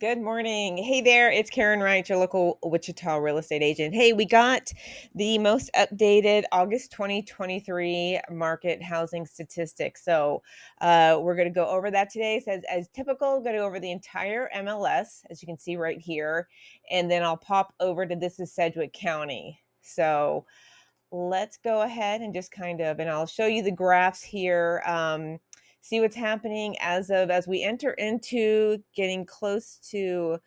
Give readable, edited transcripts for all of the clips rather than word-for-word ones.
Good morning. Hey there, it's Karen Wright, your local Wichita real estate agent. Hey, we got the most updated August 2023 market housing statistics. We're going to go over that today. It says, as typical, going to go over the entire MLS, as you can see right here. And then I'll pop over to this is Sedgwick County. So let's go ahead and and I'll show you the graphs here. See what's happening as we enter into getting close to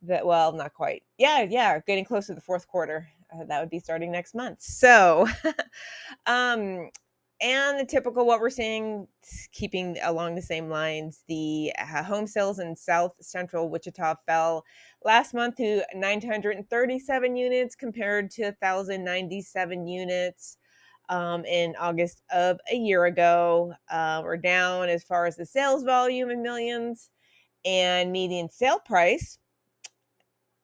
not quite. Yeah, getting close to the fourth quarter. That would be starting next month. Um, and the typical what we're seeing, keeping along the same lines, the home sales in South Central Wichita fell last month to 937 units compared to 1,097 units in August of a year ago. We're down as far as the sales volume in millions, and median sale price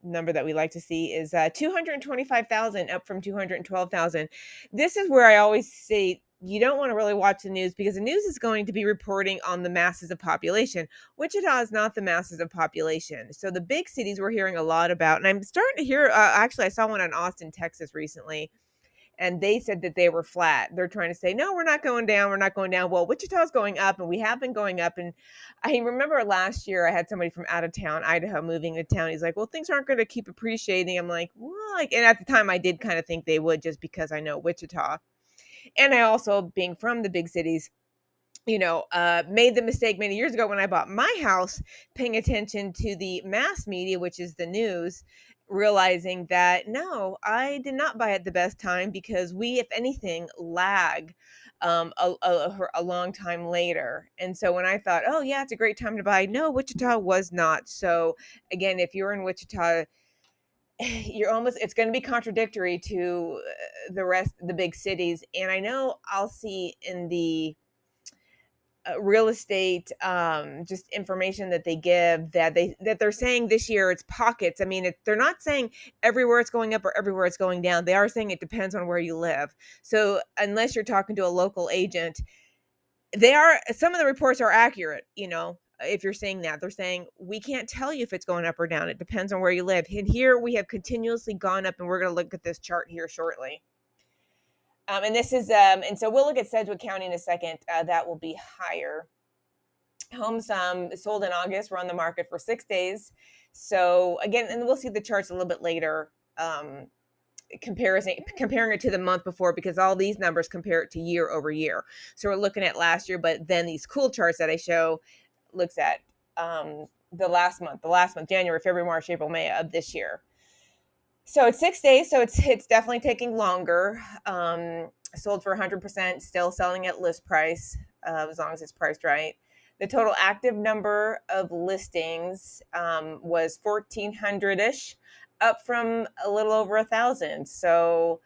number that we like to see is 225,000, up from 212,000. This is where I always say you don't want to really watch the news, because the news is going to be reporting on the masses of population. Wichita is not the masses of population. So the big cities we're hearing a lot about, and I'm starting to hear, actually I saw one in Austin, Texas recently, and they said that they were flat. They're trying to say, no, we're not going down. We're not going down. Well, Wichita's going up, and we have been going up. And I remember last year I had somebody from out of town, Idaho, moving to town. He's like, well, things aren't going to keep appreciating. I'm like, well, and at the time I did kind of think they would, just because I know Wichita. And I also, being from the big cities, made the mistake many years ago when I bought my house, paying attention to the mass media, which is the news, realizing that no, I did not buy at the best time, because we, if anything, lag a long time later. And so when I thought, oh yeah, it's a great time to buy, no, Wichita was not. So again, if you're in Wichita, it's going to be contradictory to the rest of the big cities. And I know I'll see in the real estate just information that they give, that they're saying this year it's pockets. I mean, they're not saying everywhere it's going up or everywhere it's going down. They are saying it depends on where you live. So unless you're talking to a local agent, some of the reports are accurate. If you're saying that, they're saying we can't tell you if it's going up or down. It depends on where you live. And here we have continuously gone up, and we're going to look at this chart here shortly. And so we'll look at Sedgwick County in a second. That will be higher. Homes sold in August were on the market for 6 days. So again, and we'll see the charts a little bit later, comparing it to the month before, because all these numbers compare it to year over year. So we're looking at last year, but then these cool charts that I show looks at the last month, January, February, March, April, May of this year. So it's 6 days, so it's definitely taking longer. Sold for 100%, still selling at list price, as long as it's priced right. The total active number of listings was 1,400-ish, up from a little over 1,000. So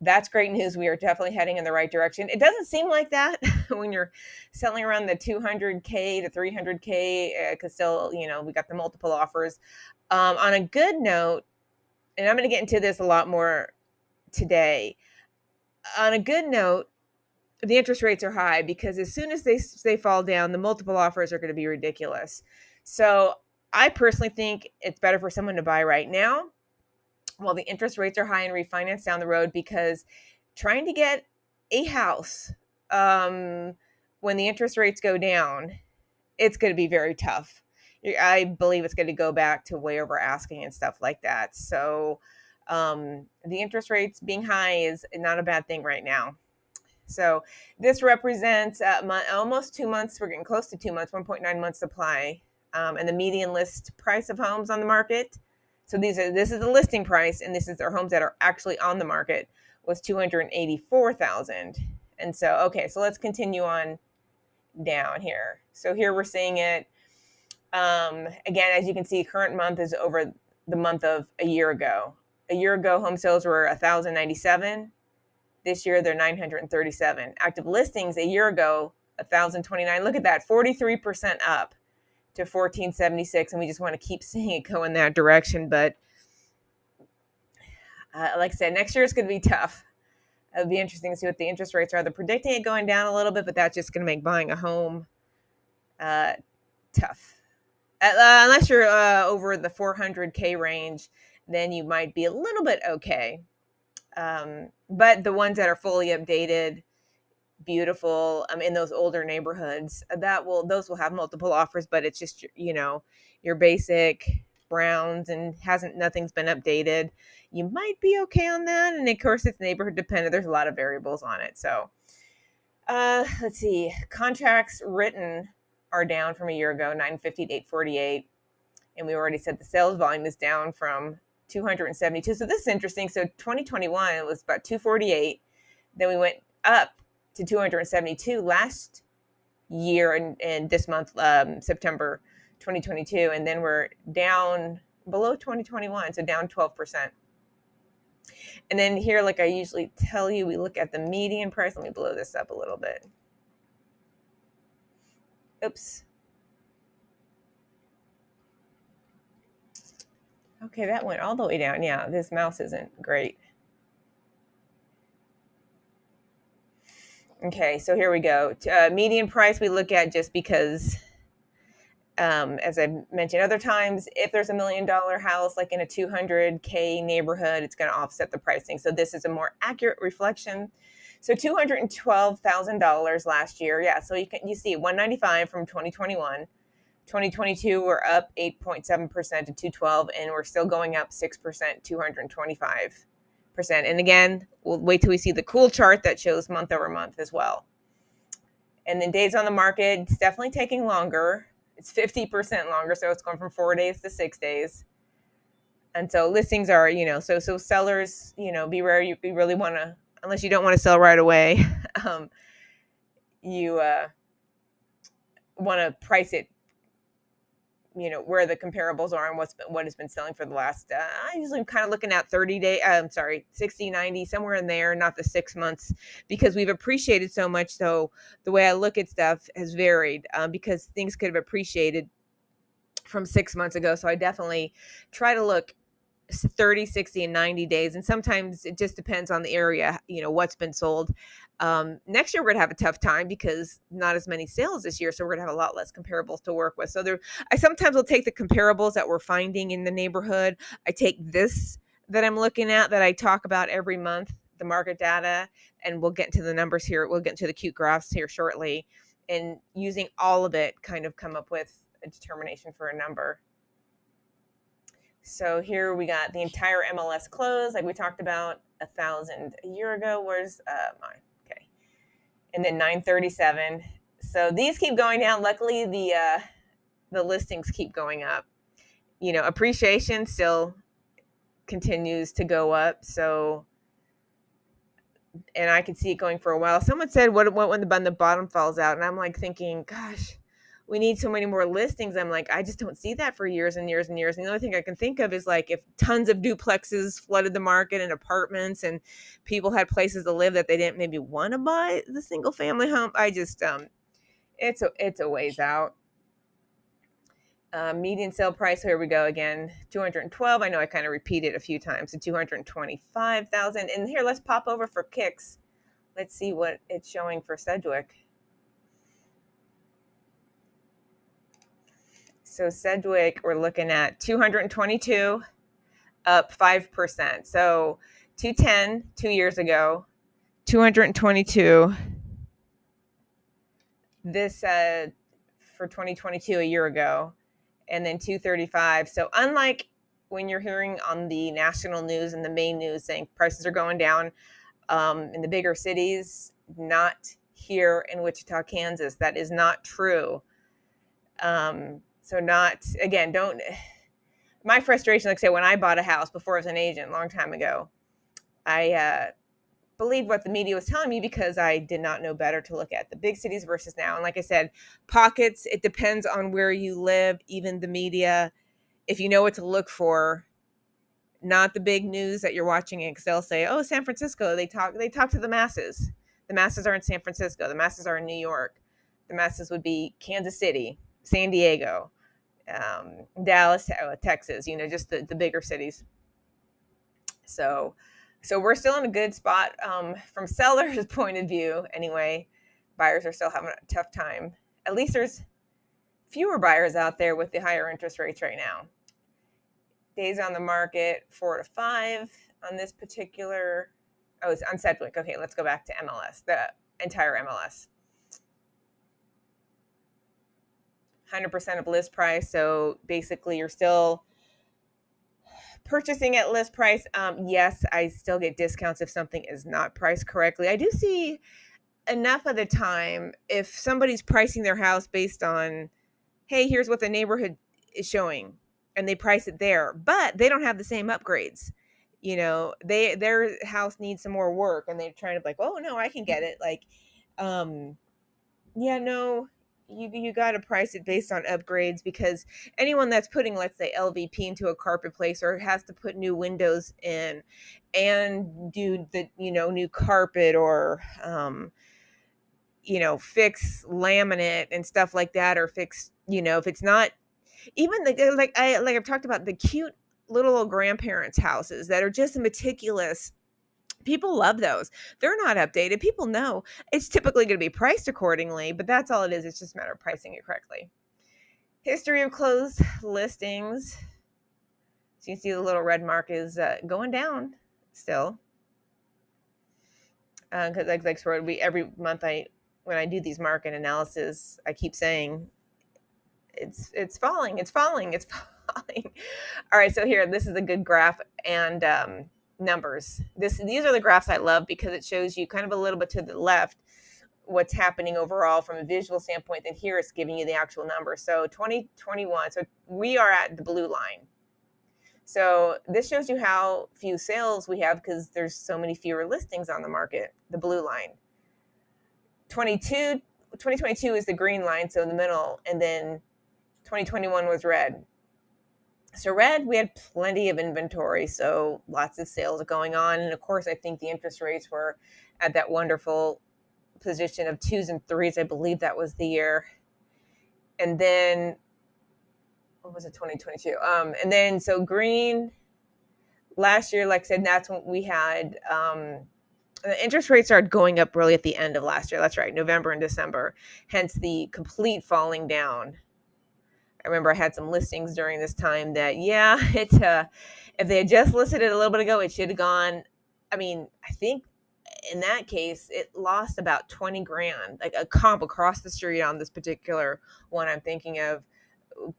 that's great news. We are definitely heading in the right direction. It doesn't seem like that when you're selling around the 200K to 300K, because still, we got the multiple offers. On a good note, and I'm going to get into this a lot more today. On a good note, the interest rates are high, because as soon as they fall down, the multiple offers are going to be ridiculous. So I personally think it's better for someone to buy right now while the interest rates are high and refinance down the road, because trying to get a house when the interest rates go down, it's going to be very tough. I believe it's going to go back to way over asking and stuff like that. So the interest rates being high is not a bad thing right now. So this represents almost 2 months. We're getting close to 2 months, 1.9 months supply, and the median list price of homes on the market. So this is the listing price, and this is their homes that are actually on the market, was 284,000. And so, okay, so let's continue on down here. So here we're seeing it. Again, as you can see, current month is over the month of a year ago. A year ago, home sales were 1,097. This year, they're 937. Active listings a year ago, 1,029. Look at that, 43% up to 1,476. And we just want to keep seeing it go in that direction. But like I said, next year is going to be tough. It'll be interesting to see what the interest rates are. They're predicting it going down a little bit, but that's just going to make buying a home tough. Unless you're over the 400K range, then you might be a little bit okay. But the ones that are fully updated, beautiful, in those older neighborhoods, those will have multiple offers, but it's just, your basic browns and nothing's been updated. You might be okay on that. And of course it's neighborhood dependent. There's a lot of variables on it. So let's see. Contracts written are down from a year ago, 950 to 848. And we already said the sales volume is down from 272. So this is interesting. So 2021, it was about 248. Then we went up to 272 last year and this month, September 2022. And then we're down below 2021, so down 12%. And then here, like I usually tell you, we look at the median price. Let me blow this up a little bit. Oops. Okay, that went all the way down. Yeah, this mouse isn't great. Okay, so here we go. Median price we look at just because, as I mentioned other times, if there's $1 million house, like in a 200K neighborhood, it's going to offset the pricing. So this is a more accurate reflection. So $212,000 last year. Yeah, so you see 195 from 2021. 2022, we're up 8.7% to 212, and we're still going up 6%, 225%. And again, we'll wait till we see the cool chart that shows month over month as well. And then days on the market, it's definitely taking longer. It's 50% longer, so it's going from 4 days to 6 days. And so listings are, so sellers, be rare. You really want to, unless you don't want to sell right away, you want to price it, where the comparables are and what has been selling for the last, I usually am kind of looking at 60, 90, somewhere in there, not the 6 months, because we've appreciated so much. So the way I look at stuff has varied, because things could have appreciated from 6 months ago. So I definitely try to look 30, 60, and 90 days. And sometimes it just depends on the area, what's been sold. Next year, we're going to have a tough time because not as many sales this year. So we're going to have a lot less comparables to work with. So I sometimes will take the comparables that we're finding in the neighborhood. I take this that I'm looking at that I talk about every month, the market data, and we'll get into the numbers here. We'll get into the cute graphs here shortly. And using all of it, kind of come up with a determination for a number. So here we got the entire MLS close, like we talked about, 1,000 a year ago. Where's mine? Okay, and then 937. So these keep going down. Luckily, the listings keep going up. Appreciation still continues to go up. So, and I could see it going for a while. Someone said, "What when the bottom falls out?" And I'm like thinking, "Gosh, we need so many more listings." I'm like, I just don't see that for years and years and years. And the only thing I can think of is like if tons of duplexes flooded the market and apartments and people had places to live that they didn't maybe want to buy the single family home. I just, it's a ways out. Median sale price, here we go again, 212. I know I kind of repeated a few times, so 225,000. And here, let's pop over for kicks. Let's see what it's showing for Sedgwick. So Sedgwick, we're looking at 222, up 5%. So 210 2 years ago, 222 this for 2022 a year ago, and then 235. So unlike when you're hearing on the national news and the main news saying prices are going down in the bigger cities, not here in Wichita, Kansas. That is not true. So my frustration, like I said, when I bought a house before I was an agent a long time ago, I believed what the media was telling me because I did not know better to look at the big cities versus now. And like I said, pockets, it depends on where you live, even the media, if you know what to look for, not the big news that you're watching it, because they'll say, oh, San Francisco, they talk to the masses. The masses are in San Francisco. The masses are in New York. The masses would be Kansas City, San Diego, Dallas, Texas, just the bigger cities. So we're still in a good spot from sellers' point of view. Anyway, buyers are still having a tough time. At least there's fewer buyers out there with the higher interest rates right now. Days on the market, 4 to 5 on this particular, oh, it's on Sedgwick. Okay, let's go back to MLS, the entire MLS. 100% of list price. So basically you're still purchasing at list price. Yes, I still get discounts if something is not priced correctly. I do see enough of the time if somebody's pricing their house based on, hey, here's what the neighborhood is showing, and they price it there, but they don't have the same upgrades. You know, their house needs some more work, and they're trying to be like, oh no, I can get it. Like, yeah, no, you got to price it based on upgrades, because anyone that's putting, let's say, LVP into a carpet place, or has to put new windows in and do the, new carpet, or fix laminate and stuff like that, or fix, if it's not even I've talked about the cute little grandparents' houses that are just meticulous. People love those. They're not updated. People know it's typically going to be priced accordingly, but that's all it is. It's just a matter of pricing it correctly. History of closed listings. So you see the little red mark is going down still. Because every month when I do these market analysis, I keep saying it's falling. All right, so here, this is a good graph, and numbers. These are the graphs I love, because it shows you kind of a little bit to the left what's happening overall from a visual standpoint. Then here it's giving you the actual numbers. So 2021, so we are at the blue line. So this shows you how few sales we have, because there's so many fewer listings on the market, the blue line. 2022 is the green line, so in the middle, and then 2021 was red. So red, we had plenty of inventory, so lots of sales going on. And of course, I think the interest rates were at that wonderful position of 2s and 3s. I believe that was the year. And then, what was it, 2022? And then, so green, last year, like I said, that's when we had, the interest rates started going up really at the end of last year. That's right, November and December, hence the complete falling down. I remember I had some listings during this time that, if they had just listed it a little bit ago, it should have gone. I mean, I think in that case, it lost about 20 grand, like a comp across the street on this particular one I'm thinking of.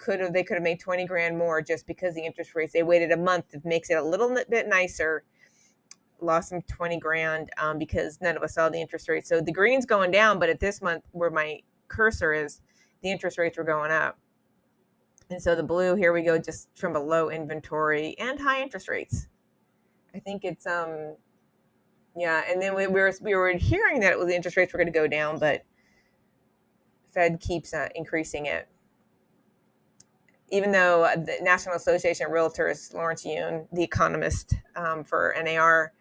They could have made 20 grand more just because the interest rates, they waited a month. It makes it a little bit nicer. Lost some 20 grand because none of us saw the interest rate. So the green's going down, but at this month where my cursor is, the interest rates were going up. And so the blue, here we go, just from a low inventory and high interest rates. I think it's, and then we were hearing that the interest rates were going to go down, but Fed keeps increasing it. Even though the National Association of Realtors, Lawrence Yun, the economist for NAR,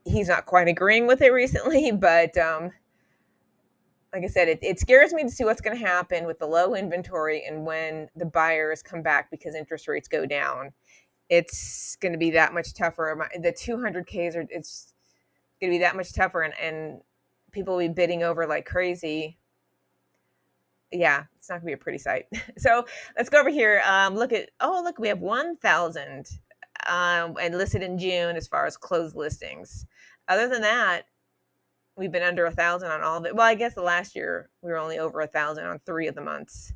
he's not quite agreeing with it recently, but like I said, it scares me to see what's going to happen with the low inventory and when the buyers come back because interest rates go down. It's going to be that much tougher. The 200Ks it's going to be that much tougher, and people will be bidding over like crazy. Yeah, it's not going to be a pretty sight. So let's go over here. Look, we have 1,000 and listed in June as far as closed listings. Other than that, we've been under 1,000 on all of it. Well, I guess the last year we were only over 1,000 on 3 of the months,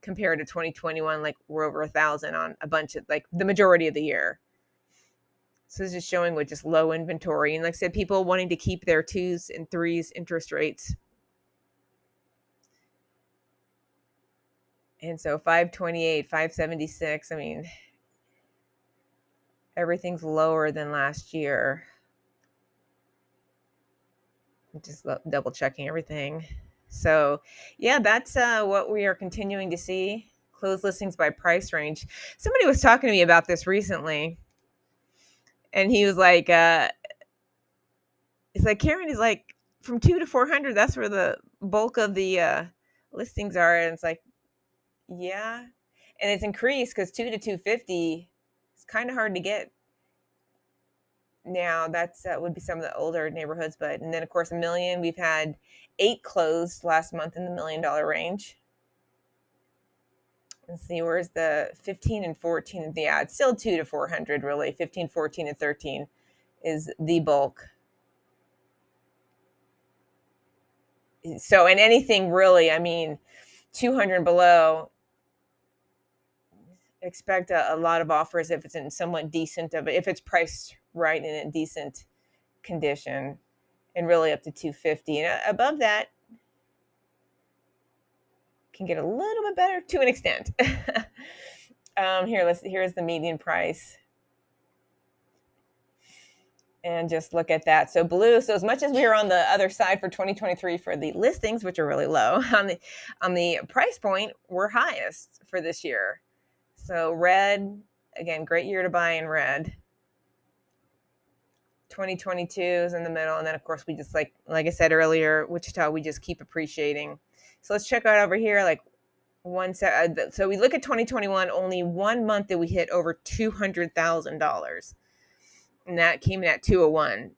compared to 2021, like we're over 1,000 on a bunch of, like, the majority of the year. So it's just showing with just low inventory. And like I said, people wanting to keep their 2s and 3s interest rates. And so 528, 576, I mean, everything's lower than last year. Just double checking everything. So yeah, that's what we are continuing to see. Closed listings by price range. Somebody was talking to me about this recently, and he was like, it's like, Karen, is like, from 2 to 400, that's where the bulk of the listings are. And it's like, yeah, and it's increased because 2 to 250 is kind of hard to get now. That's would be some of the older neighborhoods, and then of course $1 million. We've had 8 closed last month in the $1 million range. Let's see, where's the 15 and 14? Yeah, it's still 2 to 400 really. 15, 14, and 13 is the bulk. So, and anything really, I mean, 200 below, expect a lot of offers if it's in somewhat decent of it, if it's priced right in a decent condition, and really up to 250. And above that can get a little bit better to an extent. Here's the median price. And just look at that. So blue. So as much as we are on the other side for 2023 for the listings, which are really low, on the price point, we're highest for this year. So red, again, great year to buy in red. 2022 is in the middle, and then of course we just like I said earlier, Wichita, we just keep appreciating. So let's check out over here, like so we look at 2021. Only 1 month did we hit over $200,000. And that came in at 201.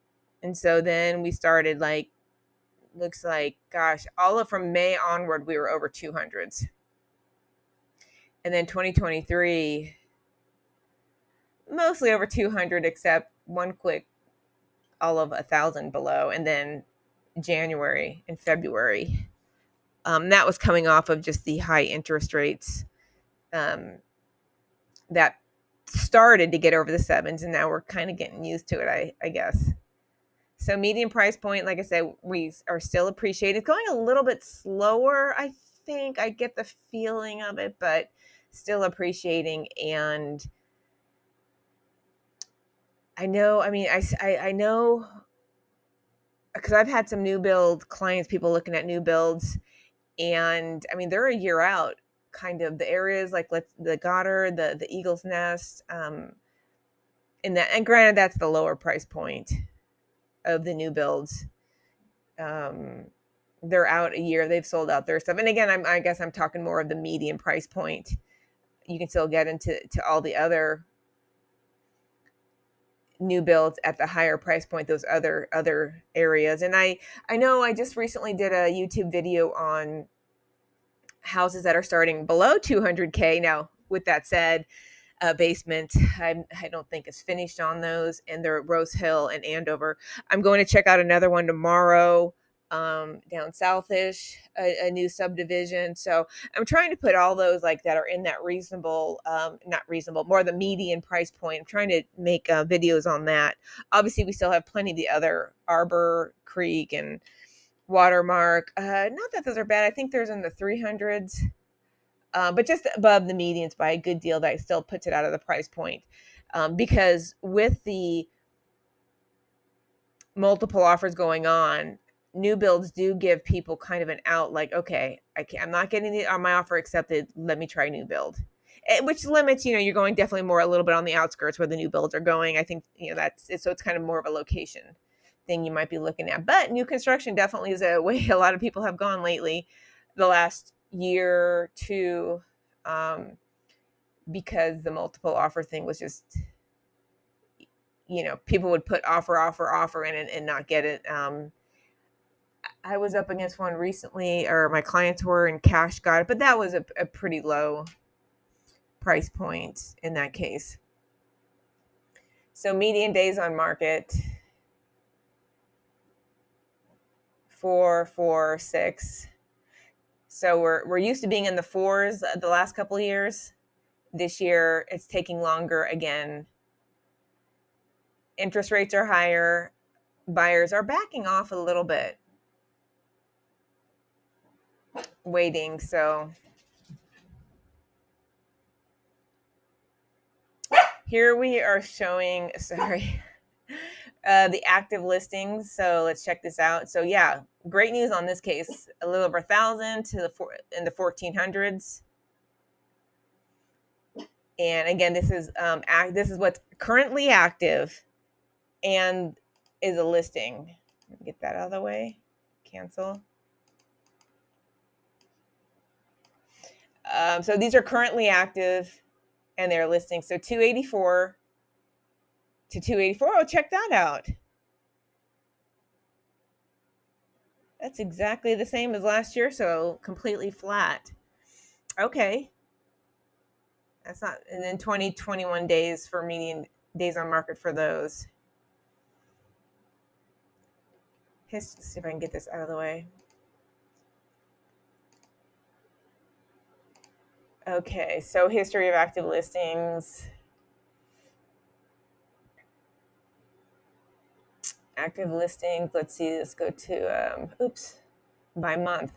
And so then we started looks like, gosh, all of from May onward, we were over 200s. And then 2023, mostly over 200, except one quick, all of 1,000 below. And then January and February. That was coming off of just the high interest rates that started to get over the sevens, and now we're kind of getting used to it, I guess. So median price point, like I said, we are still appreciated. Going a little bit slower, I think. I get the feeling of it, but still appreciating. And I know, I know, because I've had some new build clients, people looking at new builds, and I mean, they're a year out. Kind of the areas like the Goddard, the Eagle's Nest, and granted, that's the lower price point of the new builds. They're out a year. They've sold out their stuff. And again, I guess I'm talking more of the median price point. You can still get into all the other new builds at the higher price point, those other areas. And I know I just recently did a YouTube video on houses that are starting below 200K. Now, with that said, basement, I don't think is finished on those, and they're at Rose Hill and Andover. I'm going to check out another one tomorrow, down southish, a new subdivision. So I'm trying to put all those that are in that reasonable, not reasonable, more the median price point. I'm trying to make videos on that. Obviously, we still have plenty of the other Arbor Creek and Watermark. Not that those are bad. I think there's in the 300s. But just above the medians by a good deal, that still puts it out of the price point. Because with the multiple offers going on, new builds do give people kind of an out, like, okay, I'm not getting my offer accepted. Let me try new build. Which limits, you're going definitely more a little bit on the outskirts where the new builds are going. I think, that's it. So it's kind of more of a location thing you might be looking at. But new construction definitely is a way a lot of people have gone lately, the last year two, because the multiple offer thing was just, people would put offer in and not get it. I was up against one recently, or my clients were, and cash got it, but that was a pretty low price point in that case. So median days on market, 4, 6. So we're used to being in the 4s the last couple of years. This year, it's taking longer again. Interest rates are higher. Buyers are backing off a little bit. Waiting. So here we are showing, the active listings. So let's check this out. So yeah, great news on this case. A little over 1,000 in the 1,400s. And again, this is what's currently active and is a listing. Get that out of the way. Cancel. So these are currently active and they're listing. So 284 to 284. Oh, check that out. That's exactly the same as last year. So completely flat. Okay. That's not, and then 21 days for median days on market for those. Let's see if I can get this out of the way. Okay, so history of active listings. Active listings, let's see, let's go to, by month.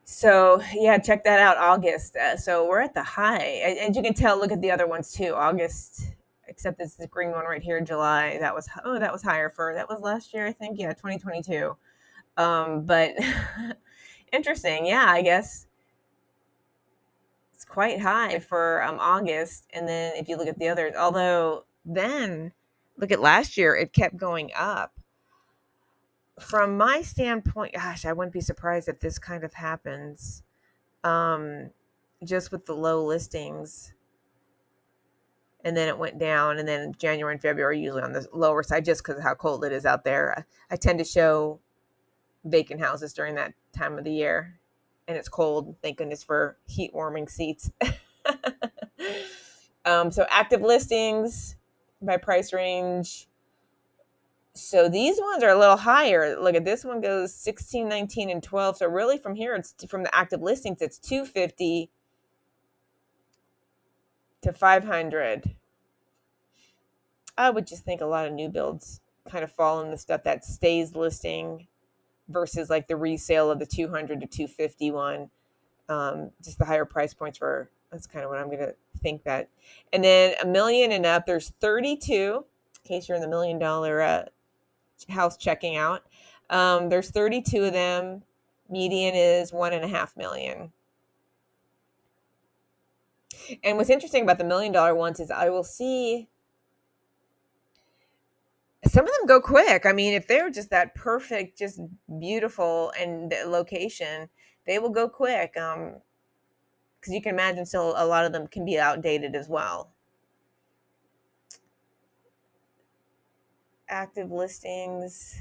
So yeah, check that out, August. So we're at the high. And you can tell, look at the other ones too. August, except it's the green one right here, July. That was higher that was last year, I think. Yeah, 2022. But interesting. Yeah, I guess it's quite high for August. And then if you look at the others, although then look at last year, it kept going up. From my standpoint, gosh, I wouldn't be surprised if this kind of happens. Just with the low listings, and then it went down, and then January and February are usually on the lower side just because of how cold it is out there. I tend to show vacant houses during that time of the year, and it's cold. Thank goodness for heat warming seats. So active listings by price range. So these ones are a little higher. Look at this one goes 16, 19, and 12. So really from here, it's from the active listings, it's 250 to 500. I would just think a lot of new builds kind of fall in the stuff that stays listing versus like the resale of the 200 to 250 one. Just the higher price points that's kind of what I'm going to think that. And then $1 million and up, there's 32, in case you're in the $1 million house checking out. There's 32 of them. Median is $1.5 million. And what's interesting about the $1 million ones is I will see some of them go quick. I mean, if they're just that perfect, just beautiful and location, they will go quick. Because you can imagine still a lot of them can be outdated as well. Active listings.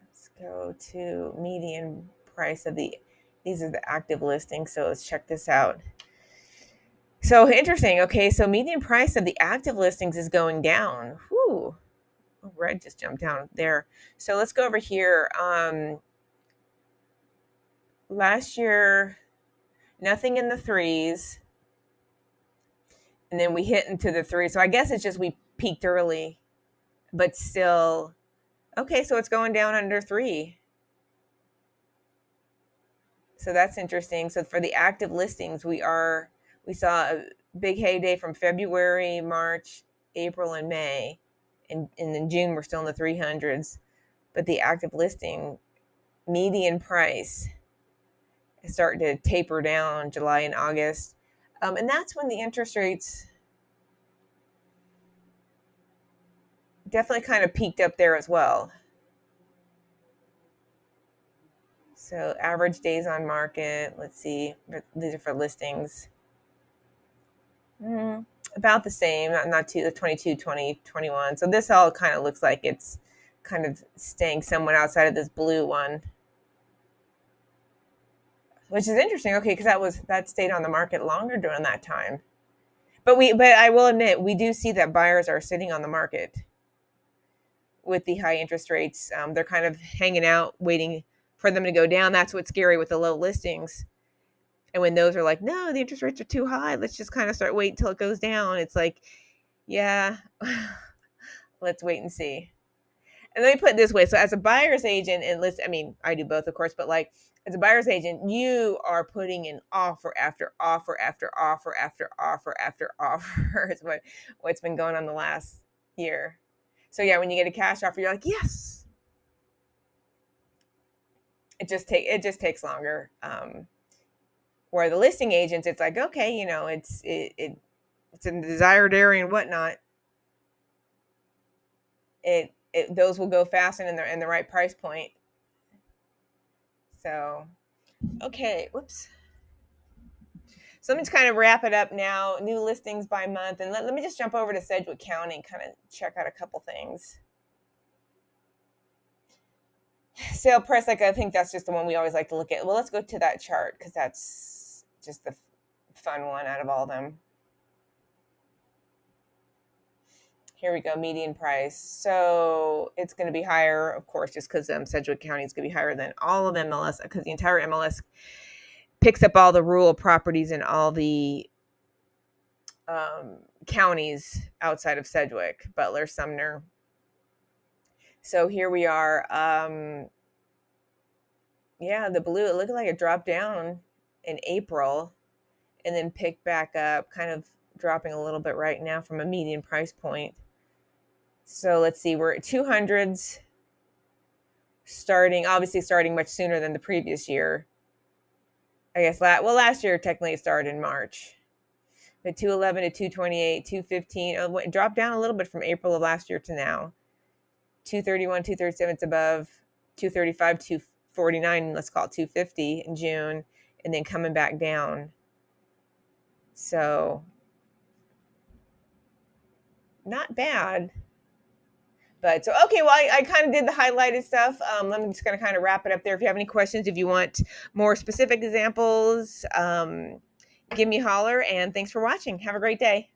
Let's go to median price of these are the active listings. So let's check this out. So interesting. Okay, so median price of the active listings is going down. Whew. Oh, red just jumped down there. So let's go over here. Last year, nothing in the threes. And then we hit into the three. So I guess it's just we peaked early, but still. Okay, so it's going down under 3. So that's interesting. So for the active listings, we saw a big heyday from February, March, April, and May. And in June, we're still in the 300s. But the active listing median price is starting to taper down July and August. And that's when the interest rates definitely kind of peaked up there as well. So average days on market, let's see, these are for listings. About the same, not too, the 22, 20, 21. So this all kind of looks like it's kind of staying somewhat outside of this blue one, which is interesting. Okay, because that stayed on the market longer during that time. But I will admit, we do see that buyers are sitting on the market with the high interest rates. They're kind of hanging out, waiting for them to go down. That's what's scary with the low listings. And when those are like, no, the interest rates are too high, let's just kind of start waiting until it goes down. It's like, yeah, let's wait and see. And let me put it this way. So as a buyer's agent, I do both, of course, but like as a buyer's agent, you are putting in offer after offer after offer after offer after offer is what's been going on the last year. So yeah, when you get a cash offer, you're like, yes. It just takes longer. Where the listing agents, it's like, okay, it's in the desired area and whatnot. Those will go fast and in the right price point. So, okay, whoops. So let me just kind of wrap it up now. New listings by month, and let me just jump over to Sedgwick County and kind of check out a couple things. Sale price, like I think that's just the one we always like to look at. Well, let's go to that chart because that's just the fun one out of all of them. Here we go, median price. So it's going to be higher, of course, just because Sedgwick County is going to be higher than all of MLS, because the entire MLS picks up all the rural properties in all the counties outside of Sedgwick, Butler, Sumner. So here we are. Yeah, the blue, it looked like it dropped down in April and then picked back up, kind of dropping a little bit right now from a median price point. So let's see, we're at 200s obviously starting much sooner than the previous year. I guess last year technically it started in March. But 211 to 228, 215, it dropped down a little bit from April of last year to now. 231, 237 is above, 235, 249, let's call it 250 in June, and then coming back down. So not bad. But so, okay, well, I kind of did the highlighted stuff. I'm just going to kind of wrap it up there. If you have any questions, if you want more specific examples, give me a holler, and thanks for watching. Have a great day.